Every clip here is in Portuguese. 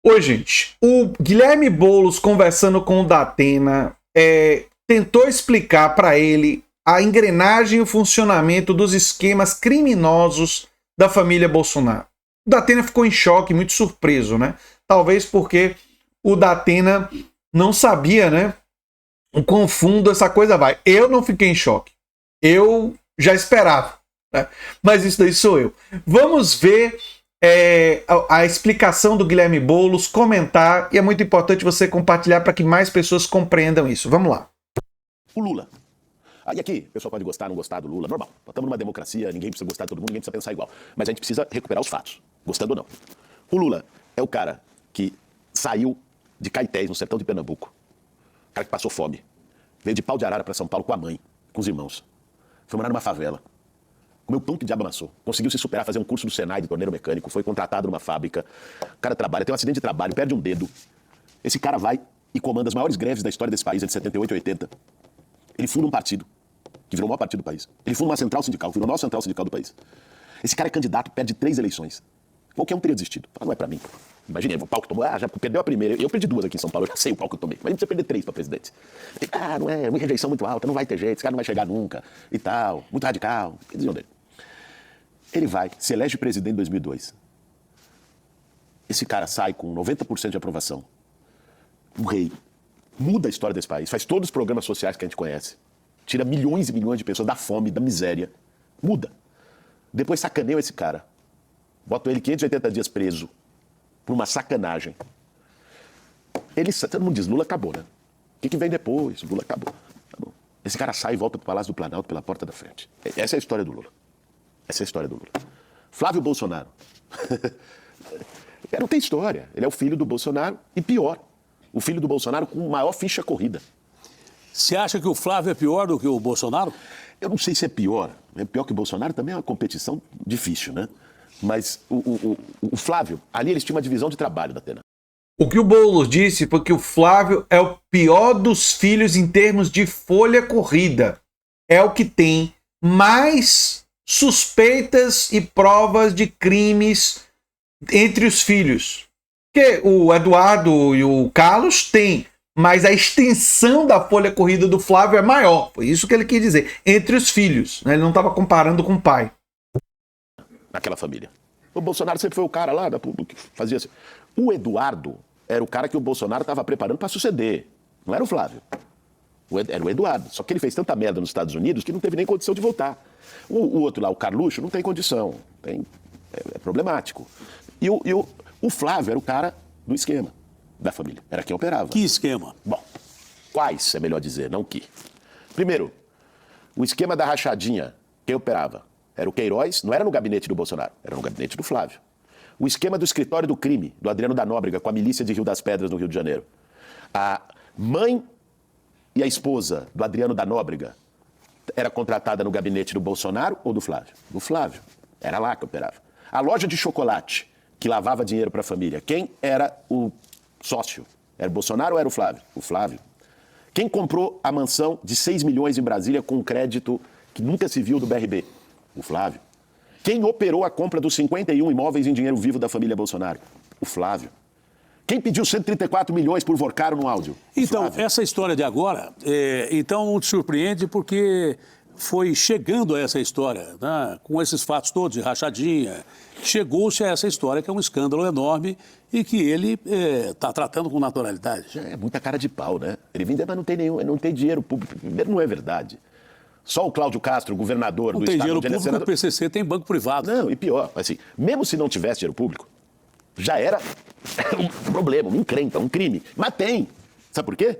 Oi, gente. O Guilherme Boulos, conversando com o Datena, tentou explicar para ele a engrenagem e o funcionamento dos esquemas criminosos da família Bolsonaro. O Datena ficou em choque, muito surpreso, né? Talvez porque o Datena não sabia, né? O quão fundo essa coisa vai. Eu não fiquei em choque. Eu já esperava, né? Mas isso daí sou eu. Vamos ver a explicação do Guilherme Boulos, comentar, e é muito importante você compartilhar para que mais pessoas compreendam isso. Vamos lá. O Lula. E aqui, o pessoal pode gostar, não gostar do Lula, normal. Estamos numa democracia, ninguém precisa gostar de todo mundo, ninguém precisa pensar igual. Mas a gente precisa recuperar os fatos, gostando ou não. O Lula é o cara que saiu de Caetés, no sertão de Pernambuco. O cara que passou fome. Veio de Pau de Arara para São Paulo com a mãe, com os irmãos. Foi morar numa favela. Comeu pão que diabo amassou. Conseguiu se superar, fazer um curso do Senai de torneiro mecânico. Foi contratado numa fábrica. O cara trabalha, tem um acidente de trabalho, perde um dedo. Esse cara vai e comanda as maiores greves da história desse país, entre 78 e 80. Ele funda um partido, que virou o maior partido do país. Ele funda uma central sindical, virou a maior central sindical do país. Esse cara é candidato, perde 3 eleições. Qualquer um teria desistido. Fala, não é pra mim. Imagina, o pau que tomou, já perdeu a primeira. Eu perdi 2 aqui em São Paulo, eu já sei o pau que eu tomei. Mas a gente precisa perder 3 pra presidente. Não é, uma rejeição muito alta, não vai ter jeito, esse cara não vai chegar nunca, e tal, muito radical. O que diziam dele? Ele vai, se elege presidente em 2002. Esse cara sai com 90% de aprovação. Um rei. Muda a história desse país, faz todos os programas sociais que a gente conhece. Tira milhões e milhões de pessoas da fome, da miséria. Muda. Depois sacaneiam esse cara. Botam ele 580 dias preso por uma sacanagem. Todo mundo diz, Lula acabou, né? O que vem depois? Lula acabou. Esse cara sai e volta pro Palácio do Planalto pela porta da frente. Essa é a história do Lula. Essa é a história do Lula. Flávio Bolsonaro. Não tem história. Ele é o filho do Bolsonaro e pior. O filho do Bolsonaro com maior ficha corrida. Você acha que o Flávio é pior do que o Bolsonaro? Eu não sei se é pior. É pior que o Bolsonaro, também é uma competição difícil, né? Mas o Flávio, ali eles tinham uma divisão de trabalho da Atena. O que o Boulos disse foi que o Flávio é o pior dos filhos em termos de folha corrida. É o que tem mais suspeitas e provas de crimes entre os filhos. Porque o Eduardo e o Carlos têm, mas a extensão da folha corrida do Flávio é maior. Foi isso que ele quis dizer. Entre os filhos, né? Ele não estava comparando com o pai. Naquela família. O Bolsonaro sempre foi o cara lá que fazia assim. O Eduardo era o cara que o Bolsonaro estava preparando para suceder. Não era o Flávio. Era o Eduardo. Só que ele fez tanta merda nos Estados Unidos que não teve nem condição de voltar. O outro lá, o Carluxo, não tem condição. É problemático. E o Flávio era o cara do esquema da família. Era quem operava. Que esquema? Bom, quais é melhor dizer, não que. Primeiro, o esquema da rachadinha, quem operava? Era o Queiroz, não era no gabinete do Bolsonaro, era no gabinete do Flávio. O esquema do escritório do crime, do Adriano da Nóbrega, com a milícia de Rio das Pedras, no Rio de Janeiro. A mãe e a esposa do Adriano da Nóbrega era contratada no gabinete do Bolsonaro ou do Flávio? Do Flávio. Era lá que operava. A loja de chocolate, que lavava dinheiro para a família, quem era o sócio? Era o Bolsonaro ou era o Flávio? O Flávio. Quem comprou a mansão de 6 milhões em Brasília com um crédito que nunca se viu do BRB? O Flávio. Quem operou a compra dos 51 imóveis em dinheiro vivo da família Bolsonaro? O Flávio. Quem pediu 134 milhões por Vorcaro no áudio? Então, Flávio. essa história de agora, então te surpreende porque foi chegando a essa história, né, com esses fatos todos de rachadinha, chegou-se a essa história que é um escândalo enorme e que ele está tratando com naturalidade. É muita cara de pau, né? Ele vem, mas não tem dinheiro público. Primeiro, não é verdade. Só o Cláudio Castro, governador do estado... Não tem dinheiro onde ele é público, senador... o PCC tem banco privado. Não, e pior, assim, mesmo se não tivesse dinheiro público, já era um problema, uma encrenca, um crime. Mas tem. Sabe por quê?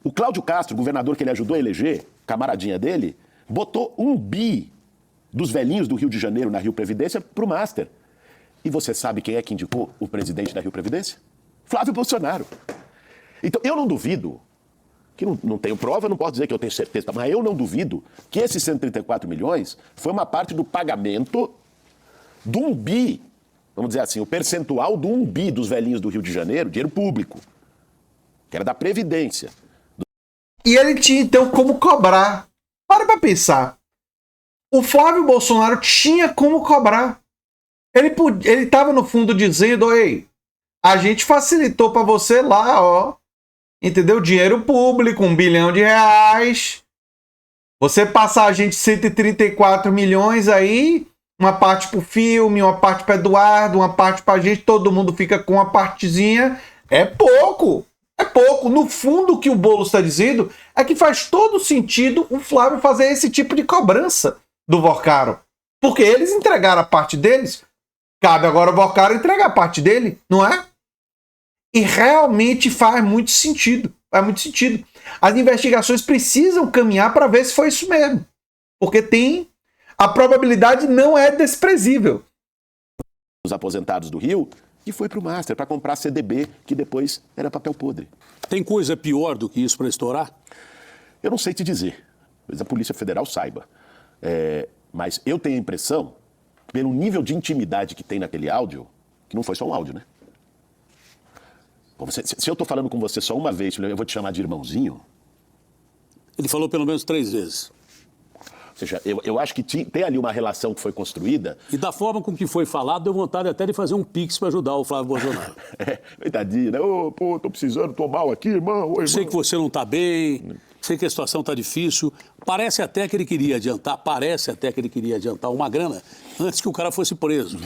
O Cláudio Castro, governador que ele ajudou a eleger, camaradinha dele, botou 1 bi dos velhinhos do Rio de Janeiro na Rio Previdência pro Master. E você sabe quem é que indicou o presidente da Rio Previdência? Flávio Bolsonaro. Então, eu não duvido, que não tenho prova, não posso dizer que eu tenho certeza, mas eu não duvido que esses 134 milhões foi uma parte do pagamento do 1 bi, vamos dizer assim, o percentual do 1 bi dos velhinhos do Rio de Janeiro, dinheiro público, que era da Previdência. E ele tinha, então, como cobrar. Para pra pensar. O Flávio Bolsonaro tinha como cobrar. Ele estava, no fundo, dizendo, ei, A gente facilitou para você lá, ó. Entendeu? Dinheiro público, R$1 bilhão. Você passar a gente 134 milhões aí, uma parte pro filme, uma parte pro Eduardo, uma parte pra gente, todo mundo fica com uma partezinha. É pouco. É pouco. No fundo, o que o Boulos está dizendo é que faz todo sentido o Flávio fazer esse tipo de cobrança do Vorcaro. Porque eles entregaram a parte deles, cabe agora o Vorcaro entregar a parte dele, não é? E realmente faz muito sentido. Faz muito sentido. As investigações precisam caminhar para ver se foi isso mesmo. Porque tem... A probabilidade não é desprezível. Os aposentados do Rio e foi para o Master para comprar CDB, que depois era papel podre. Tem coisa pior do que isso para estourar? Eu não sei te dizer, mas a Polícia Federal saiba. Mas eu tenho a impressão, pelo nível de intimidade que tem naquele áudio, que não foi só um áudio, né? Se eu estou falando com você só uma vez, eu vou te chamar de irmãozinho. Ele falou pelo menos 3 vezes. Ou seja, eu acho que tem ali uma relação que foi construída. E da forma com que foi falado, deu vontade até de fazer um pix para ajudar o Flávio Bolsonaro. Coitadinho, né? Pô, tô precisando, tô mal aqui, irmão. Ô, irmão. Sei que você não está bem, sei que a situação está difícil. Parece até que ele queria adiantar uma grana antes que o cara fosse preso.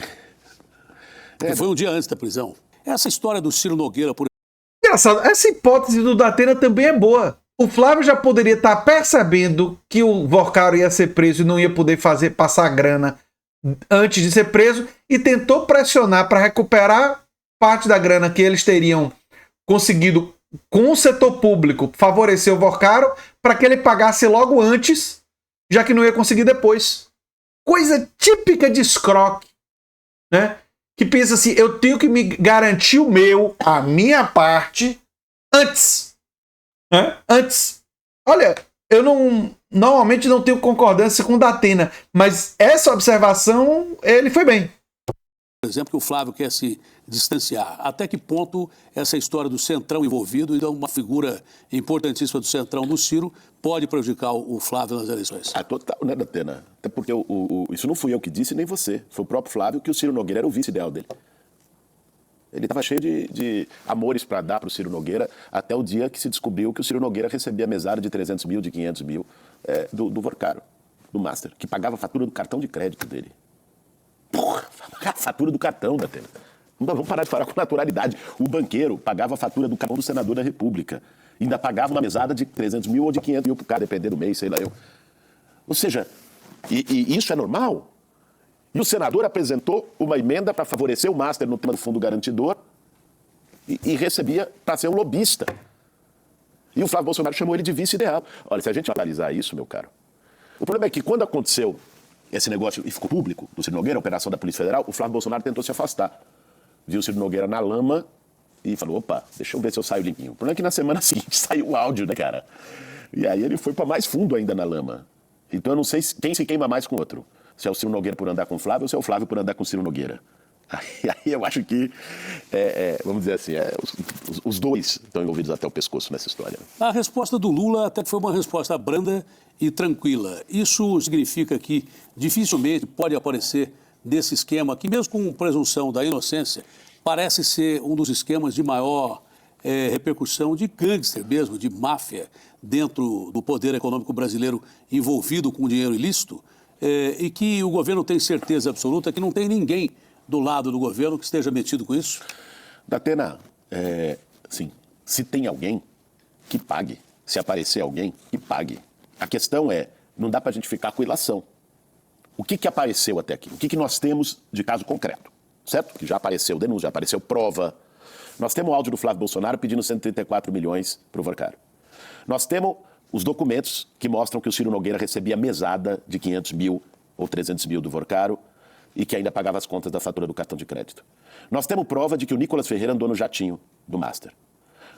Porque foi um dia antes da prisão. Essa história do Ciro Nogueira, por Engraçado, essa hipótese do Datena também é boa. O Flávio já poderia estar percebendo que o Vorcaro ia ser preso e não ia poder passar grana antes de ser preso e tentou pressionar para recuperar parte da grana que eles teriam conseguido com o setor público, favorecer o Vorcaro para que ele pagasse logo antes, já que não ia conseguir depois. Coisa típica de escroque, né? Que pensa assim, eu tenho que me garantir a minha parte antes. Né? Antes. Olha, eu normalmente não tenho concordância com o Datena, mas essa observação, ele foi bem. Por exemplo, que o Flávio quer se distanciar. Até que ponto essa história do Centrão envolvido e uma figura importantíssima do Centrão do Ciro pode prejudicar o Flávio nas eleições? Total, né, Datena? Até porque isso não fui eu que disse, nem você. Foi o próprio Flávio que o Ciro Nogueira era o vice ideal dele. Ele estava cheio de amores para dar para o Ciro Nogueira até o dia que se descobriu que o Ciro Nogueira recebia mesada de 300 mil, de 500 mil do Vorcaro, do Master, que pagava a fatura do cartão de crédito dele. Porra, a fatura do cartão, Datena. Vamos parar de falar com naturalidade. O banqueiro pagava a fatura do cartão do senador da República. Ainda pagava uma mesada de 300 mil ou de 500 mil para o cara, dependendo do mês, sei lá eu. Ou seja, e isso é normal? E o senador apresentou uma emenda para favorecer o Master no tema do fundo garantidor e recebia para ser um lobista. E o Flávio Bolsonaro chamou ele de vice ideal. Olha, se a gente analisar isso, meu caro, o problema é que quando aconteceu esse negócio e ficou público do Ciro Nogueira, a operação da Polícia Federal, o Flávio Bolsonaro tentou se afastar. Viu o Ciro Nogueira na lama e falou, opa, deixa eu ver se eu saio limpinho. O problema é que na semana seguinte saiu o áudio, né, cara? E aí ele foi para mais fundo ainda na lama. Então eu não sei quem se queima mais com o outro. Se é o Ciro Nogueira por andar com o Flávio ou se é o Flávio por andar com o Ciro Nogueira. Aí eu acho que, vamos dizer assim, os dois estão envolvidos até o pescoço nessa história. A resposta do Lula até que foi uma resposta branda e tranquila. Isso significa que dificilmente pode aparecer desse esquema, que mesmo com presunção da inocência, parece ser um dos esquemas de maior repercussão de gangster mesmo, de máfia, dentro do poder econômico brasileiro envolvido com dinheiro ilícito, e que o governo tem certeza absoluta que não tem ninguém do lado do governo que esteja metido com isso? Datena, sim, se tem alguém, que pague. Se aparecer alguém, que pague. A questão não dá para a gente ficar com ilação. O que apareceu até aqui? O que nós temos de caso concreto? Certo? Que já apareceu denúncia, já apareceu prova. Nós temos o áudio do Flávio Bolsonaro pedindo 134 milhões para o Vorcaro. Nós temos os documentos que mostram que o Ciro Nogueira recebia mesada de 500 mil ou 300 mil do Vorcaro e que ainda pagava as contas da fatura do cartão de crédito. Nós temos prova de que o Nicolas Ferreira andou no jatinho do Master.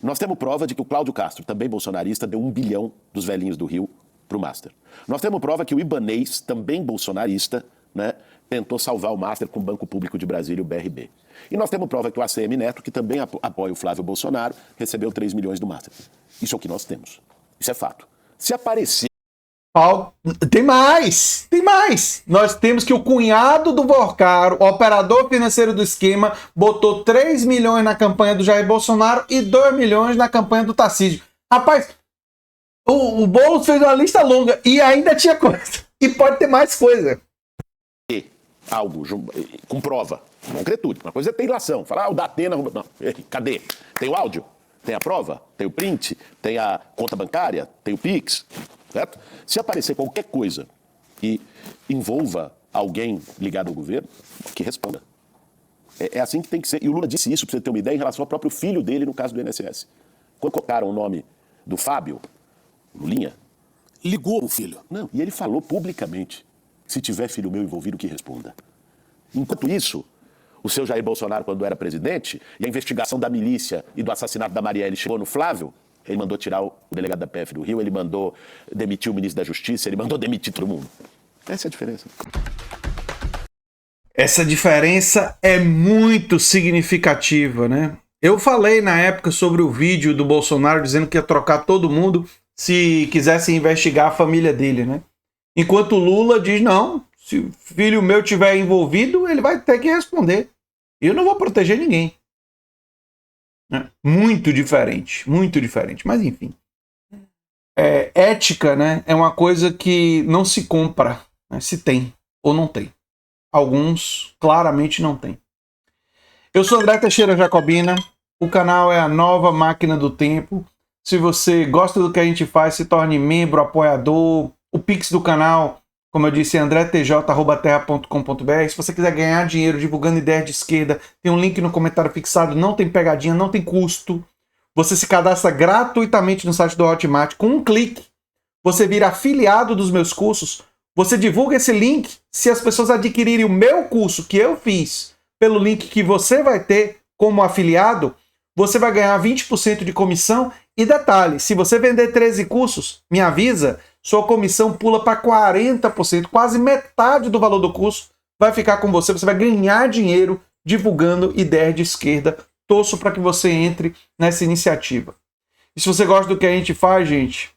Nós temos prova de que o Cláudio Castro, também bolsonarista, deu 1 bilhão dos velhinhos do Rio para o Master. Nós temos prova que o Ibanez, também bolsonarista, né, tentou salvar o Master com o Banco Público de Brasília, o BRB. E nós temos prova que o ACM Neto, que também apoia o Flávio Bolsonaro, recebeu 3 milhões do Master. Isso é o que nós temos. Isso é fato. Se aparecer Tem mais! Tem mais! Nós temos que o cunhado do Vorcaro, o operador financeiro do esquema, botou 3 milhões na campanha do Jair Bolsonaro e 2 milhões na campanha do Tarcísio. Rapaz, o Boulos fez uma lista longa e ainda tinha coisa. E pode ter mais coisa. E algo com prova, concretude. Uma coisa é ter ilação. Falar, o Datena... Não, cadê? Tem o áudio, tem a prova, tem o print, tem a conta bancária, tem o Pix... Certo? Se aparecer qualquer coisa que envolva alguém ligado ao governo, que responda. É assim que tem que ser. E o Lula disse isso, para você ter uma ideia, em relação ao próprio filho dele, no caso do INSS. Quando colocaram o nome do Fábio, Lulinha... Ligou o filho. Não, e ele falou publicamente, se tiver filho meu envolvido, que responda. Enquanto isso, o seu Jair Bolsonaro, quando era presidente, e a investigação da milícia e do assassinato da Marielle chegou no Flávio, ele mandou tirar o delegado da PF do Rio, ele mandou demitir o ministro da Justiça, ele mandou demitir todo mundo. Essa é a diferença. Essa diferença é muito significativa, né? Eu falei na época sobre o vídeo do Bolsonaro dizendo que ia trocar todo mundo se quisesse investigar a família dele, né? Enquanto o Lula diz, não, se o filho meu tiver envolvido, ele vai ter que responder. Eu não vou proteger ninguém. Muito diferente, mas enfim. Ética, né, é uma coisa que não se compra, né, se tem ou não tem. Alguns claramente não tem. Eu sou André Teixeira Jacobina, o canal é a Nova Máquina do Tempo. Se você gosta do que a gente faz, se torne membro, apoiador. O Pix do canal, como eu disse, é andretj@terra.com.br. Se você quiser ganhar dinheiro divulgando ideias de esquerda, tem um link no comentário fixado, não tem pegadinha, não tem custo. Você se cadastra gratuitamente no site do Hotmart com um clique. Você vira afiliado dos meus cursos. Você divulga esse link. Se as pessoas adquirirem o meu curso que eu fiz pelo link que você vai ter como afiliado, você vai ganhar 20% de comissão. E detalhe, se você vender 13 cursos, me avisa, sua comissão pula para 40%, quase metade do valor do curso vai ficar com você. Você vai ganhar dinheiro divulgando ideias de esquerda. Torço para que você entre nessa iniciativa. E se você gosta do que a gente faz, gente,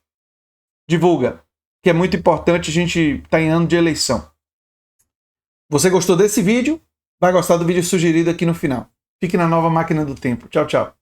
divulga, que é muito importante, a gente está em ano de eleição. Você gostou desse vídeo? Vai gostar do vídeo sugerido aqui no final. Fique na Nova Máquina do Tempo. Tchau, tchau.